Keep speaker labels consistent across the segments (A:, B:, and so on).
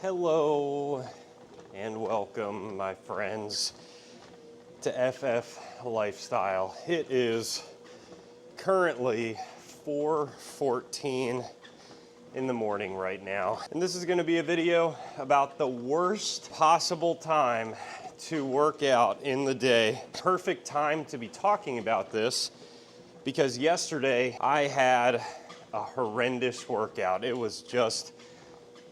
A: Hello and welcome, my friends, to FF Lifestyle. It is currently 4:14 in the morning right now, and this is going to be a video about the worst possible time to work out in the day. Perfect time to be talking about this because yesterday I had a horrendous workout. It was just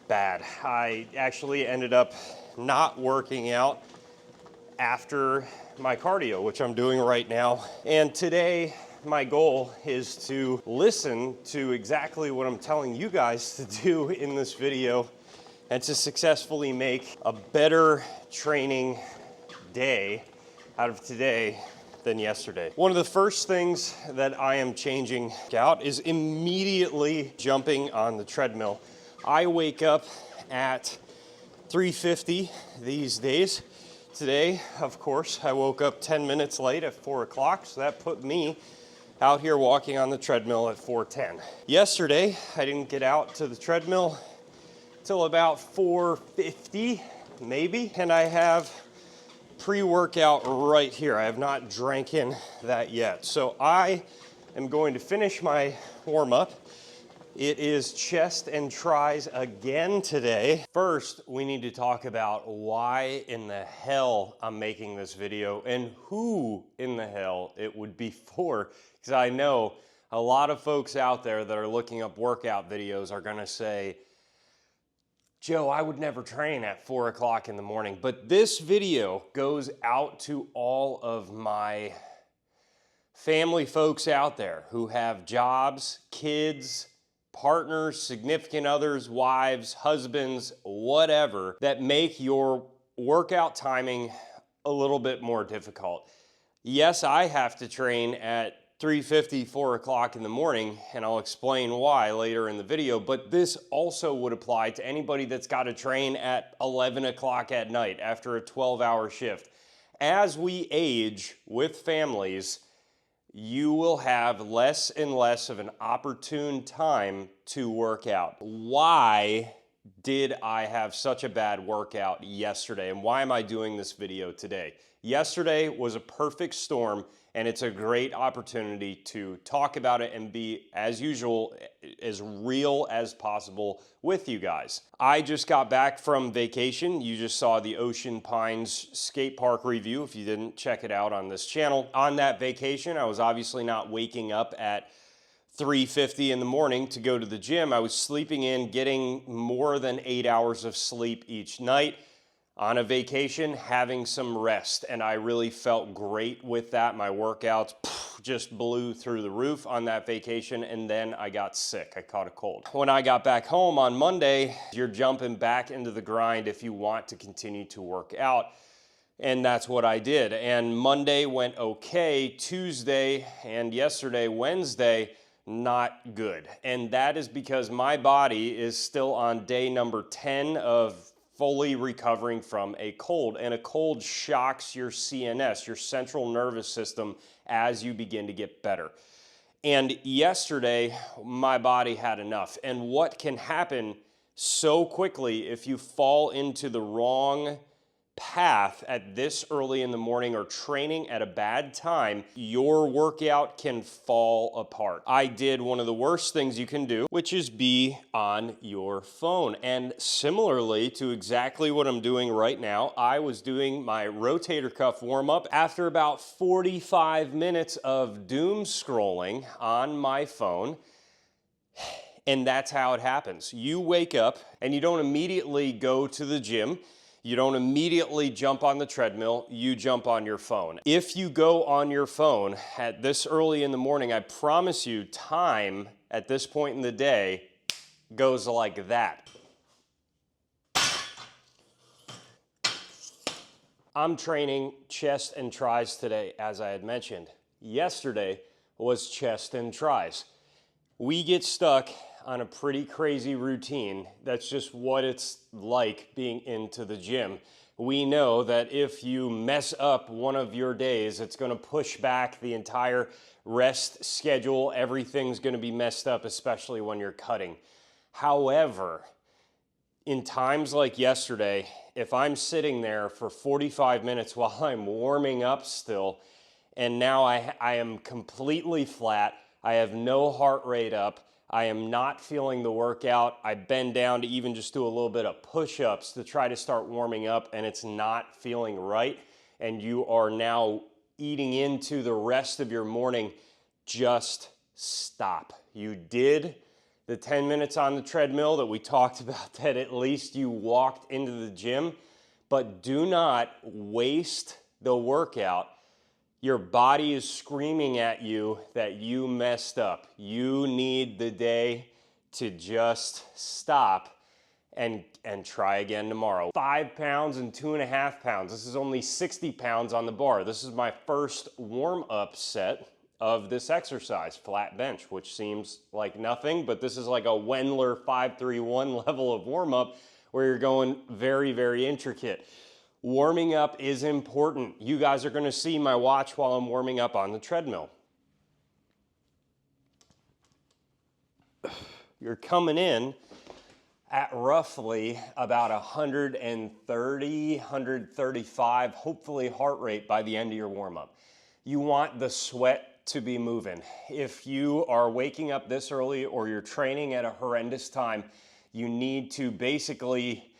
A: bad. I actually ended up not working out after my cardio, which I'm doing right now. And today, my goal is to listen to exactly what I'm telling you guys to do in this video and to successfully make a better training day out of today than yesterday. One of the first things that I am changing out is immediately jumping on the treadmill. I wake up at 3:50 these days. Today, of course, I woke up 10 minutes late at 4 o'clock, so that put me out here walking on the treadmill at 4:10. Yesterday, I didn't get out to the treadmill till about 4:50, maybe, and I have pre-workout right here. I have not drank in that yet. So I am going to finish my warm-up. It is chest and tris again today. First, we need to talk about why in the hell I'm making this video and who in the hell it would be for. Because I know a lot of folks out there that are looking up workout videos are gonna say, Joe, I would never train at 4 o'clock in the morning. But this video goes out to all of my family folks out there who have jobs, kids, partners, significant others, wives, husbands, whatever, that make your workout timing a little bit more difficult. Yes, I have to train at 3:50, 4 o'clock in the morning, and I'll explain why later in the video, but this also would apply to anybody that's got to train at 11 o'clock at night after a 12-hour shift. As we age with families, you will have less and less of an opportune time to work out. Why did I have such a bad workout yesterday, and why am I doing this video today? Yesterday was a perfect storm, and it's a great opportunity to talk about it and be, as usual, as real as possible with you guys. I just got back from vacation. You just saw the Ocean Pines skate park review if you didn't check it out on this channel. On that vacation, I was obviously not waking up at 3:50 in the morning to go to the gym. I was sleeping in, getting more than 8 hours of sleep each night. On a vacation, having some rest, and I really felt great with that. My workouts just blew through the roof on that vacation, and then I got sick. I caught a cold. When I got back home on Monday, you're jumping back into the grind if you want to continue to work out, and that's what I did. And Monday went okay. Tuesday and yesterday, Wednesday, not good. And that is because my body is still on day number 10 of fully recovering from a cold, and a cold shocks your CNS, your central nervous system, as you begin to get better. And yesterday, my body had enough. And what can happen so quickly if you fall into the wrong path at this early in the morning or training at a bad time, your workout can fall apart. I did one of the worst things you can do, which is be on your phone. And similarly to exactly what I'm doing right now, I was doing my rotator cuff warm-up after about 45 minutes of doom scrolling on my phone. And that's how it happens. You wake up and you don't immediately go to the gym. You don't immediately jump on the treadmill, you jump on your phone. If you go on your phone at this early in the morning, I promise you time at this point in the day goes like that. I'm training chest and tris today, as I had mentioned. Yesterday was chest and tris. We get stuck on a pretty crazy routine. That's just what it's like being into the gym. We know that if you mess up one of your days, it's gonna push back the entire rest schedule. Everything's gonna be messed up, especially when you're cutting. However, In times like yesterday, if I'm sitting there for 45 minutes while I'm warming up still, and now I am completely flat, I have no heart rate up, I am not feeling the workout, I bend down to even just do a little bit of push-ups to try to start warming up, and it's not feeling right, and you are now eating into the rest of your morning, just stop. You did the 10 minutes on the treadmill that we talked about, that at least you walked into the gym, but do not waste the workout. Your body is screaming at you that you messed up. You need the day to just stop and try again tomorrow. 5 pounds and 2.5 pounds. This is only 60 pounds on the bar. This is my first warm-up set of this exercise, flat bench, which seems like nothing, but this is like a Wendler 531 level of warm-up where you're going very, very intricate. Warming up is important. You guys are gonna see my watch while I'm warming up on the treadmill. You're coming in at roughly about 130, 135, hopefully heart rate by the end of your warm-up. You want the sweat to be moving. If you are waking up this early or you're training at a horrendous time, you need to basically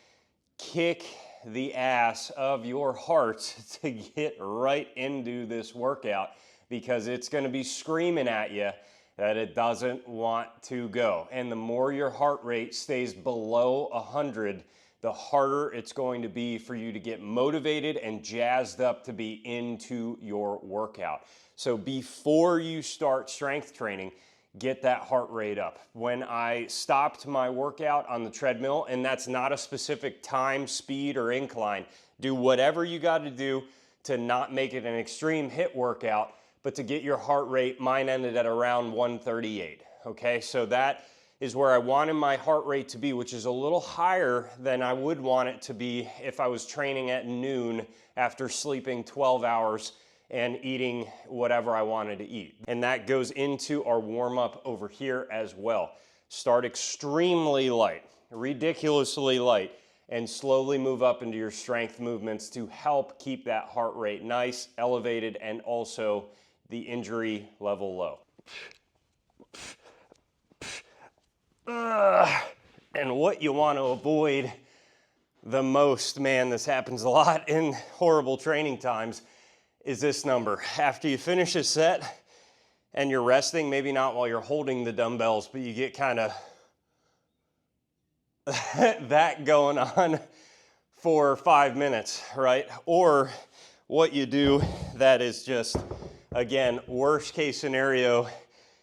A: kick the ass of your heart to get right into this workout, because it's going to be screaming at you that it doesn't want to go. And the more your heart rate stays below 100, the harder it's going to be for you to get motivated and jazzed up to be into your workout. So before you start strength training, get that heart rate up. When I stopped my workout on the treadmill, and that's not a specific time, speed, or incline, do whatever you got to do to not make it an extreme HIIT workout, but to get your heart rate, mine ended at around 138, okay? So that is where I wanted my heart rate to be, which is a little higher than I would want it to be if I was training at noon after sleeping 12 hours and eating whatever I wanted to eat. And that goes into our warm-up over here as well. Start extremely light, ridiculously light, and slowly move up into your strength movements to help keep that heart rate nice, elevated, and also the injury level low. And what you want to avoid the most, man, this happens a lot in horrible training times, is this number. After you finish a set and you're resting, maybe not while you're holding the dumbbells, but you get kind of that going on for 5 minutes, right? Or what you do that is just, again, worst case scenario,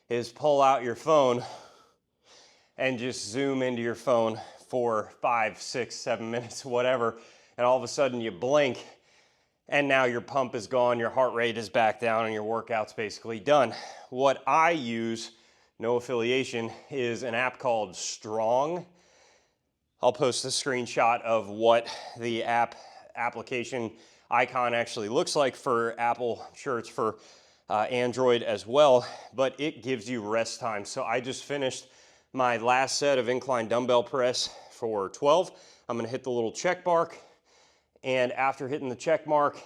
A: is pull out your phone and just zoom into your phone for 5, 6, 7 minutes, whatever, and all of a sudden you blink and now your pump is gone, your heart rate is back down, and your workout's basically done. What I use, no affiliation, is an app called Strong. I'll post a screenshot of what the application icon actually looks like for Apple. I'm sure it's for Android as well, but it gives you rest time. So I just finished my last set of incline dumbbell press for 12. I'm gonna hit the little check mark, and after hitting the check mark,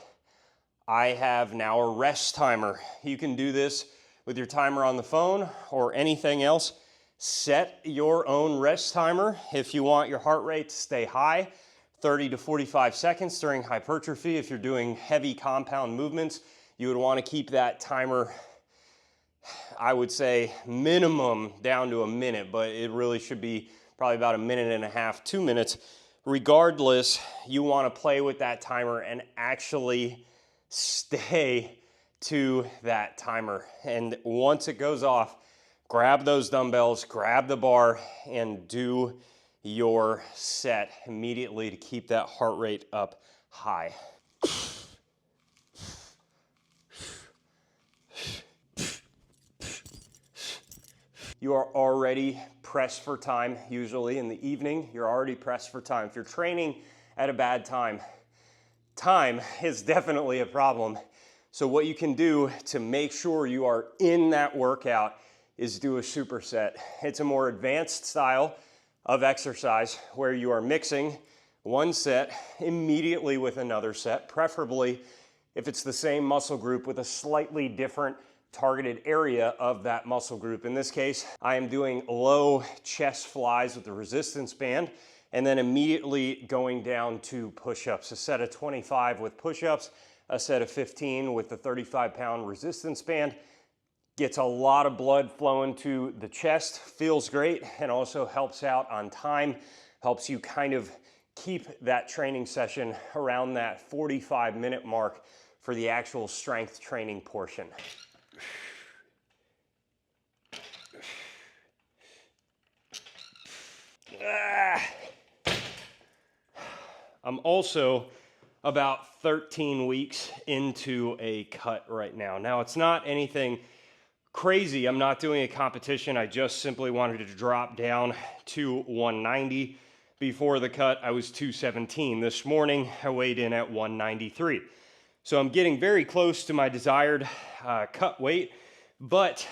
A: I have now a rest timer. You can do this with your timer on the phone or anything else. Set your own rest timer if you want your heart rate to stay high, 30 to 45 seconds during hypertrophy. If you're doing heavy compound movements, you would want to keep that timer, I would say minimum down to a minute, but it really should be probably about 1.5 minutes, 2 minutes. Regardless, you want to play with that timer and actually stay to that timer. And once it goes off, grab those dumbbells, grab the bar, and do your set immediately to keep that heart rate up high. You are already pressed for time. Usually in the evening, you're already pressed for time. If you're training at a bad time, time is definitely a problem. So what you can do to make sure you are in that workout is do a superset. It's a more advanced style of exercise where you are mixing one set immediately with another set, preferably if it's the same muscle group with a slightly different targeted area of that muscle group. In this case, I am doing low chest flies with the resistance band and then immediately going down to push-ups. A set of 25 with push-ups, a set of 15 with the 35-pound resistance band. Gets a lot of blood flowing to the chest, feels great, and also helps out on time, helps you kind of keep that training session around that 45-minute mark for the actual strength training portion. I'm also about 13 weeks into a cut right now. Now, it's not anything crazy. I'm not doing a competition. I just simply wanted to drop down to 190. Before the cut, I was 217. This morning, I weighed in at 193. So I'm getting very close to my desired cut weight, but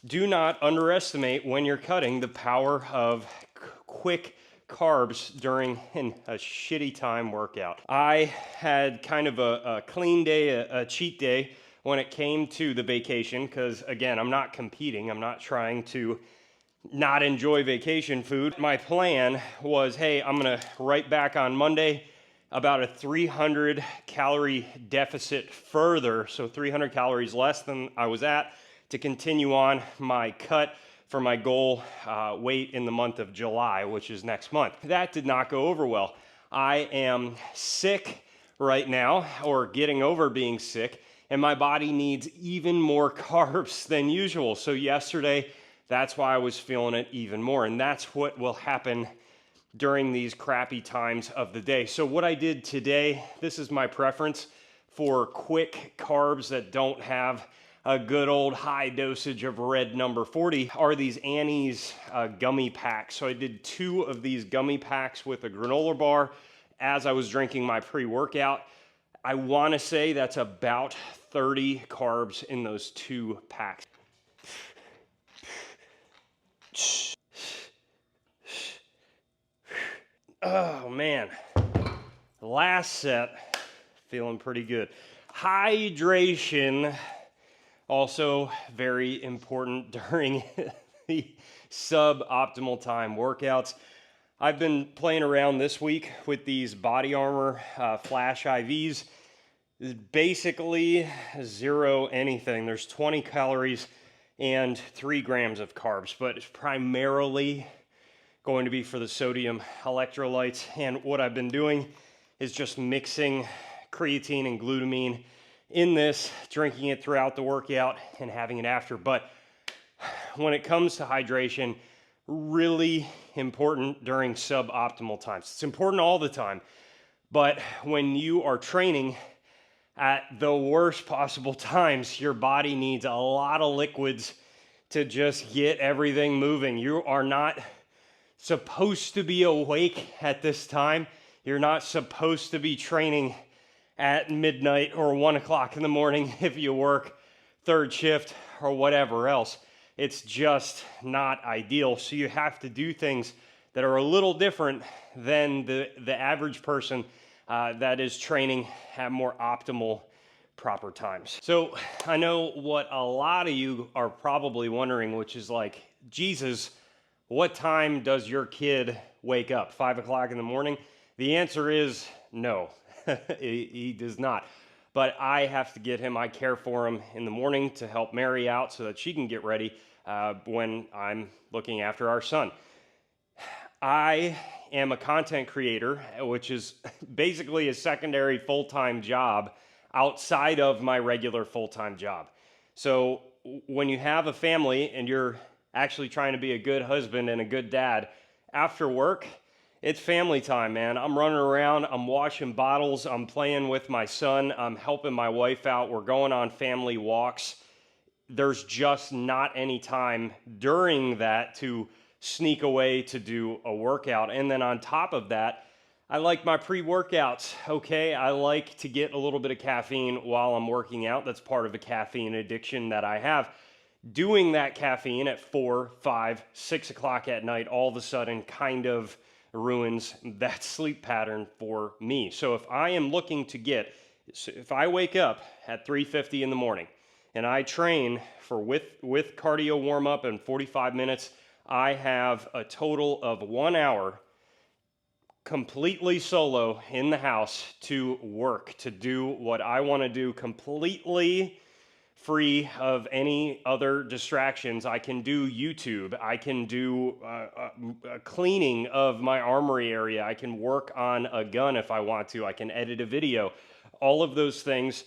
A: do not underestimate when you're cutting the power of quick carbs during a shitty time workout. I had kind of a clean day, a cheat day when it came to the vacation, because again, I'm not competing. I'm not trying to not enjoy vacation food. My plan was, hey, I'm gonna right back on Monday about a 300 calorie deficit further, so 300 calories less than I was at, to continue on my cut for my goal weight in the month of July, which is next month. That did not go over well. I am sick right now, or getting over being sick, and my body needs even more carbs than usual. So yesterday, that's why I was feeling it even more, and that's what will happen during these crappy times of the day. So what I did today, this is my preference for quick carbs that don't have a good old high dosage of red number 40, are these Annie's gummy packs. So I did 2 of these gummy packs with a granola bar as I was drinking my pre-workout. I wanna say that's about 30 carbs in those 2 packs. Oh man, last set, feeling pretty good. Hydration, also very important during the suboptimal time workouts. I've been playing around this week with these Body Armor Flash IVs. Basically zero anything. There's 20 calories and 3 grams of carbs, but it's primarily going to be for the sodium electrolytes. And what I've been doing is just mixing creatine and glutamine in this, drinking it throughout the workout and having it after. But when it comes to hydration, really important during suboptimal times. It's important all the time, but when you are training at the worst possible times, your body needs a lot of liquids to just get everything moving. You are not supposed to be awake at this time. You're not supposed to be training at midnight or 1 o'clock in the morning if you work third shift or whatever else. It's just not ideal. So you have to do things that are a little different than the average person that is training at more optimal proper times. So I know what a lot of you are probably wondering, which is like, Jesus, what time does your kid wake up? 5 o'clock in the morning? The answer is no, he does not. But I have to get him, I care for him in the morning to help Mary out so that she can get ready when I'm looking after our son. I am a content creator, which is basically a secondary full-time job outside of my regular full-time job. So when you have a family and you're actually trying to be a good husband and a good dad, after work, it's family time, man. I'm running around, I'm washing bottles, I'm playing with my son, I'm helping my wife out, we're going on family walks. There's just not any time during that to sneak away to do a workout. And then on top of that, I like my pre-workouts, okay? I like to get a little bit of caffeine while I'm working out. That's part of the caffeine addiction that I have. doing that caffeine at 4, 5, 6 o'clock at night all of a sudden kind of ruins that sleep pattern for me. So if I am looking to if I wake up at 3:50 in the morning and I train for with cardio warm up and 45 minutes, I have a total of 1 hour completely solo in the house to work, to do what I want to do, completely free of any other distractions. I can do YouTube. I can do cleaning of my armory area. I can work on a gun if I want to. I can edit a video. All of those things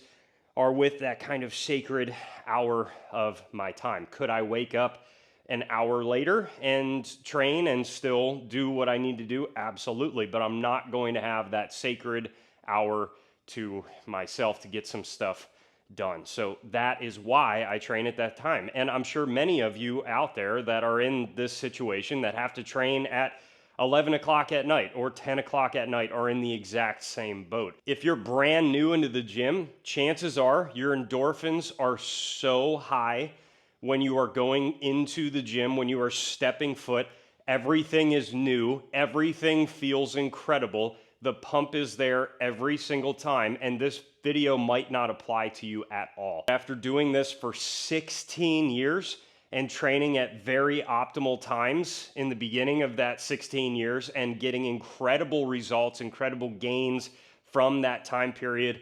A: are with that kind of sacred hour of my time. Could I wake up an hour later and train and still do what I need to do? Absolutely. But I'm not going to have that sacred hour to myself to get some stuff done. So that is why I train at that time. And I'm sure many of you out there that are in this situation that have to train at 11 o'clock at night or 10 o'clock at night are in the exact same boat. If you're brand new into the gym, chances are your endorphins are so high when you are going into the gym, when you are stepping foot. Everything is new. Everything feels incredible. The pump is there every single time, and this video might not apply to you at all. After doing this for 16 years and training at very optimal times in the beginning of that 16 years and getting incredible results, incredible gains from that time period,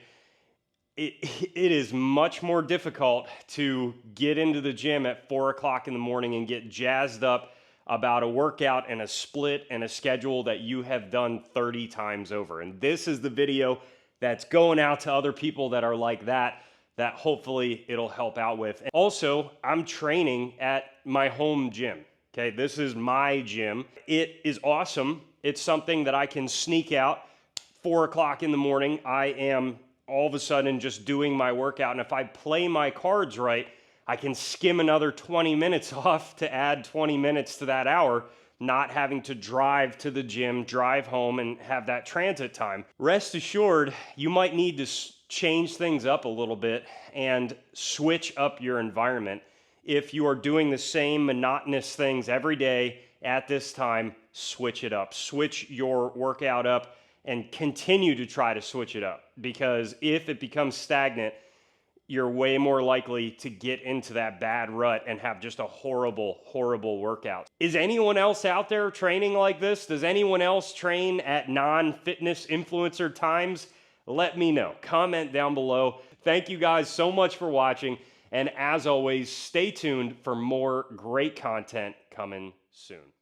A: it is much more difficult to get into the gym at 4 o'clock in the morning and get jazzed up about a workout and a split and a schedule that you have done 30 times over. And this is the video that's going out to other people that are like that hopefully it'll help out with. And also, I'm training at my home gym. Okay, this is my gym. It is awesome. It's something that I can sneak out 4 o'clock in the morning. I am all of a sudden just doing my workout. And if I play my cards right, I can skim another 20 minutes off to add 20 minutes to that hour, not having to drive to the gym, drive home, and have that transit time. Rest assured, you might need to change things up a little bit and switch up your environment. If you are doing the same monotonous things every day at this time, switch it up. Switch your workout up and continue to try to switch it up, because if it becomes stagnant, you're way more likely to get into that bad rut and have just a horrible, horrible workout. Is anyone else out there training like this? Does anyone else train at non-fitness influencer times? Let me know. Comment down below. Thank you guys so much for watching. And as always, stay tuned for more great content coming soon.